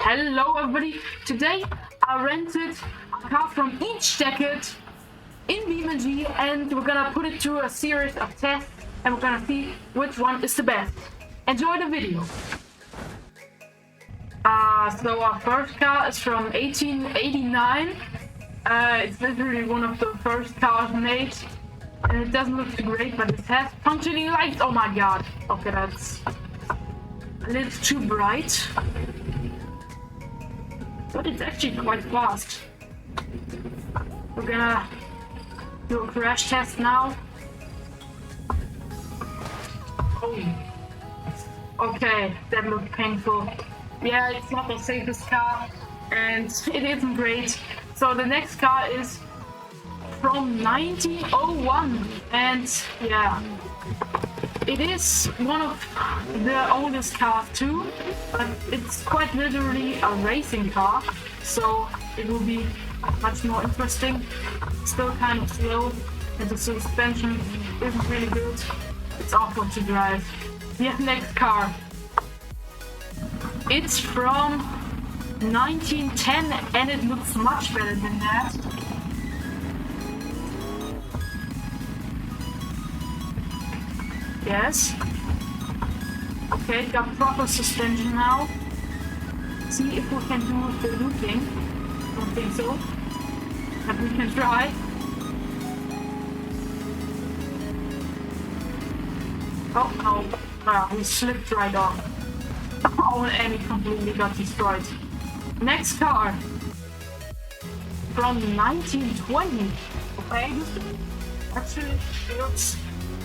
Hello everybody! Today I rented a car from each decade in Beamng and we're gonna put it through a series of tests and we're gonna see which one is the best. Enjoy the video! So our first car is from 1889. It's literally one of the first cars made and it doesn't look too great, but it has functioning lights. Oh my god! Okay, that's a little too bright. But it's actually quite fast. We're gonna do a crash test now. Oh. Okay, that looked painful. Yeah, it's not the safest car, and it isn't great. So the next car is from 1901, and yeah, it is one of the oldest cars too, but it's quite literally a racing car, so it will be much more interesting. Still kind of slow, and the suspension isn't really good. It's awful to drive. The next car. It's from 1910 and it looks much better than that. Yes. Okay, got proper suspension now. See if we can do the looping. Don't think so. But we can try. Oh no. Ah, we slipped right off. Oh, and it completely got destroyed. Next car. From 1920. Okay, this actually looks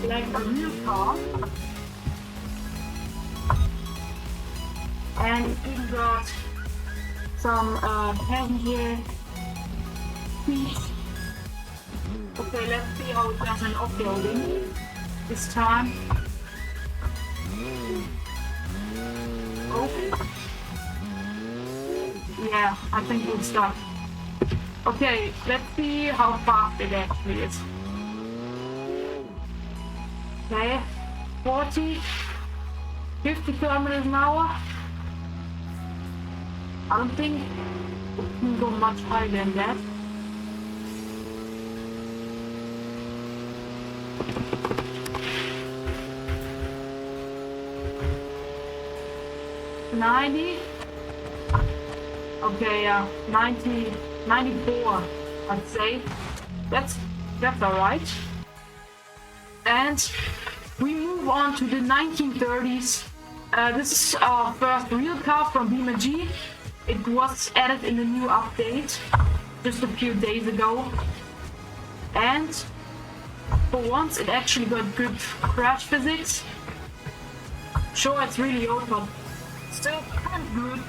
like a real car. And it even got some passenger seats. Okay, let's see how it does in off-roading this time. Oh. Yeah, I think we'll stop. Okay, let's see how fast it actually is. Okay, 40, 50 kilometers an hour. I don't think it can go much higher than that. $90. Okay, 90, 94, I'd say. That's alright. And we move on to the 1930s. This is our first real car from Beamng. It was added in the new update just a few days ago. And for once it actually got good crash physics. Sure, it's really old, but still kind of good.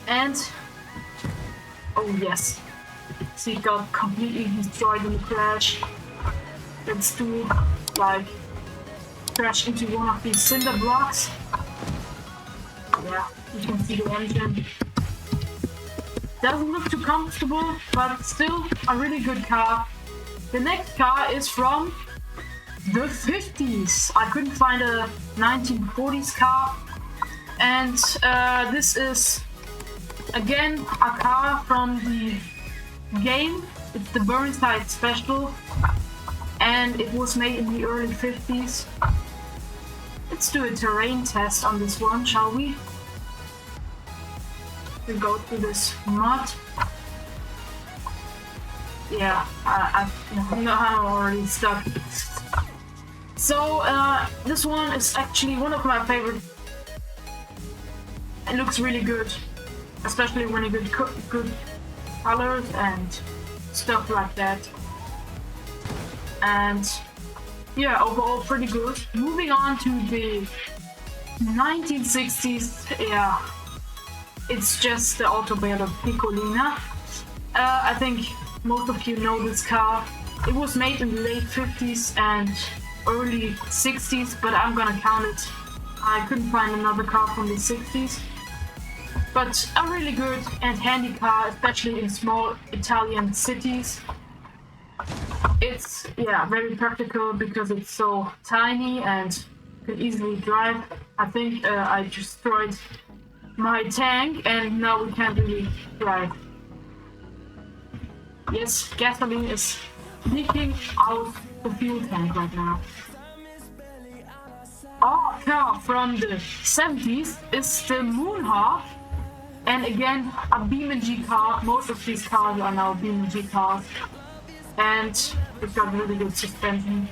And oh yes, see, it got completely destroyed in the crash. Let's do like crash into one of these cinder blocks. Yeah, you can see the engine. Doesn't look too comfortable, but still a really good car. The next car is from the 50s. I couldn't find a 1940s car, and this is again a car from the game. It's the Burnside Special, and it was made in the early 50s. Let's do a terrain test on this one, shall we? We go through this mud. Yeah, I'm already stuck. So this one is actually one of my favorite. It looks really good, especially when you get good colors and stuff like that. And yeah, overall pretty good. Moving on to the 1960s, yeah, it's just the Autobahn Piccolina. I think most of you know this car. It was made in the late 50s and early 60s, but I'm gonna count it. I couldn't find another car from the 60s. But a really good and handy car, especially in small Italian cities. It's, yeah, very practical because it's so tiny and can easily drive. I think I destroyed my tank, and now we can't really drive. Yes, gasoline is leaking out the fuel tank right now. Our car from the 70s is the Moonhawk, and again a Beamng car. Most of these cars are now Beamng cars, and it's got really good suspension.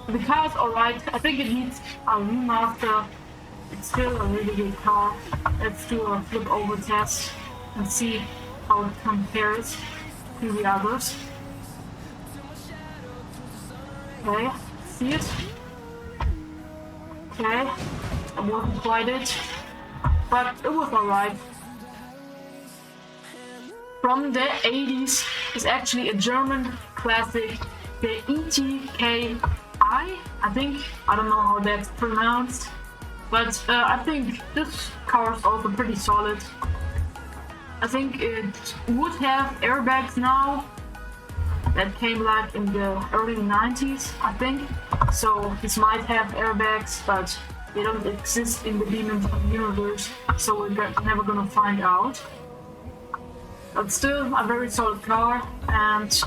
The car is alright. I think it needs a remaster. It's still a really good car. Let's do a flip over test and see how it compares to the others. Okay, see it? Okay, I wasn't quite it, but it was alright. From the 80s is actually a German classic, the ETKI, I think. I don't know how that's pronounced, but I think this car is also pretty solid. I think it would have airbags now. That came like in the early 90s, I think. So this might have airbags, but they don't exist in the Beamng universe, so we're never gonna find out. But still a very solid car, and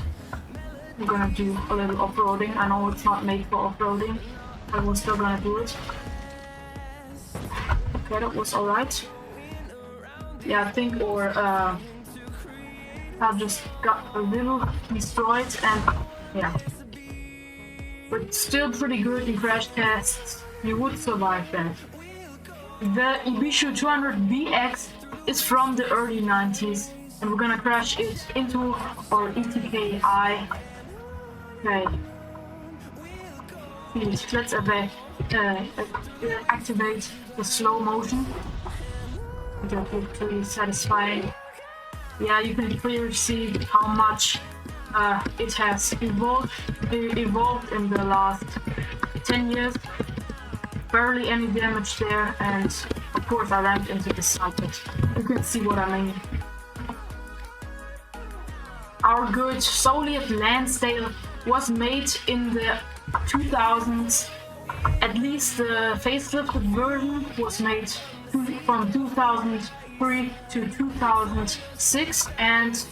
I'm gonna do a little off-roading. I know it's not made for off-roading, but we're still gonna do it. Okay, that was alright. Yeah, I think I just got a little destroyed, and yeah. But still pretty good in crash tests. You would survive that. The Ibishu 200BX is from the early 90s, and we're gonna crash it into our ETKI. Okay. Let's activate the slow motion. That looked pretty satisfying. Yeah, you can clearly see how much it has evolved in the last 10 years. Barely any damage there, and of course I ramped into the side, but you can see what I mean. Our good Soviet Lansdale was made in the 2000s. At least the facelifted version was made from 2003 to 2006, and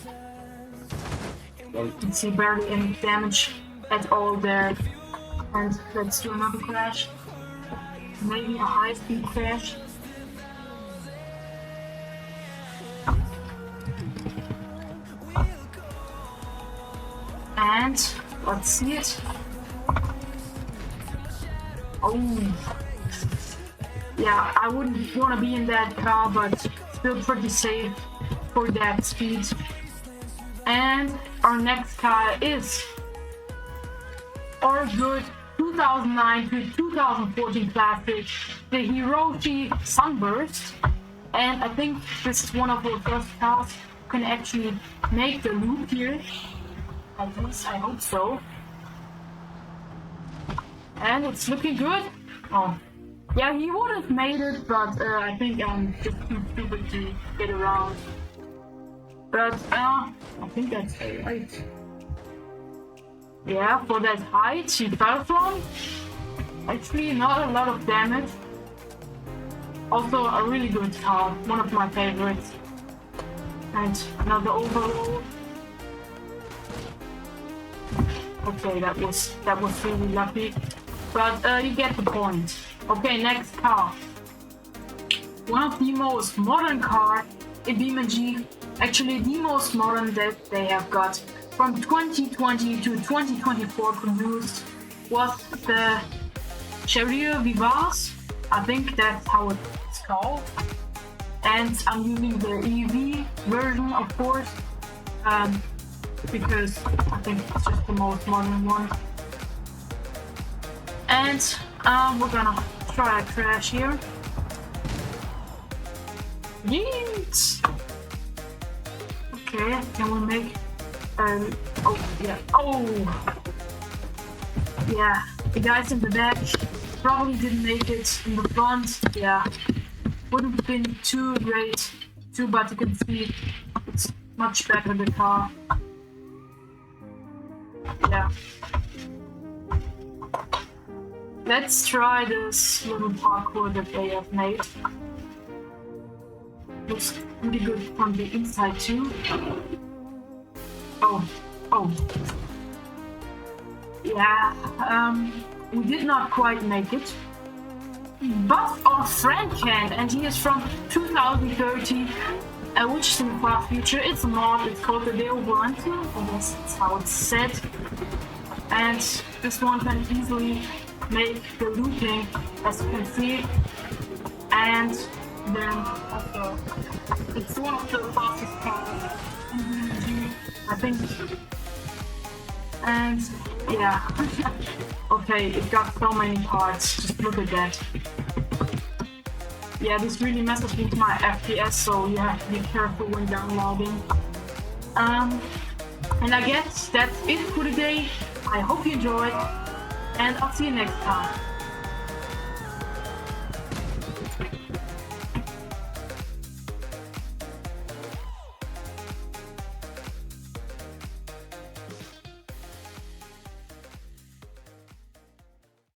well, you can see barely any damage at all there. And let's do another crash. Maybe a high-speed crash. And let's see it. Oh, yeah, I wouldn't want to be in that car, but still pretty safe for that speed. And our next car is our good 2009 to 2014 classic, the Hiroshi Sunburst. And I think this is one of the first cars who can actually make the loop here. At least I hope so. And it's looking good. Oh, yeah, he would have made it, but I think I'm just too stupid to get around. But I think that's alright. Yeah, for that height he fell from, actually not a lot of damage. Also a really good car, one of my favorites. And another overload. Okay, that was really lucky, but you get the point. Okay, next car. One of the most modern car in Beamng, actually the most modern that they have got from 2020 to 2024 produced, was the Chariot Vivas. I think that's how it's called. And I'm using the EV version, of course, because I think it's just the most modern one. And we're gonna try a crash here. Yeet! Okay, can we make oh yeah, oh yeah, the guys in the back probably didn't make it. In the front, yeah, wouldn't have been too great too, but you can see it's much better, the car. Yeah. Let's try this little parkour that they have made. looks pretty good from the inside too. Oh. Yeah, we did not quite make it. But our friend can, and he is from 2030, which is in the far future. It's a mod, it's called the Deo Volante, I guess that's how it's said. And this one can easily make the looping, as you can see. And then also, it's one of the fastest cars in the game, I think. And yeah, okay, it got so many parts, just look at that. Yeah, this really messes with my FPS, so you have to be careful when downloading. And I guess that's it for today. I hope you enjoyed, and I'll see you next time.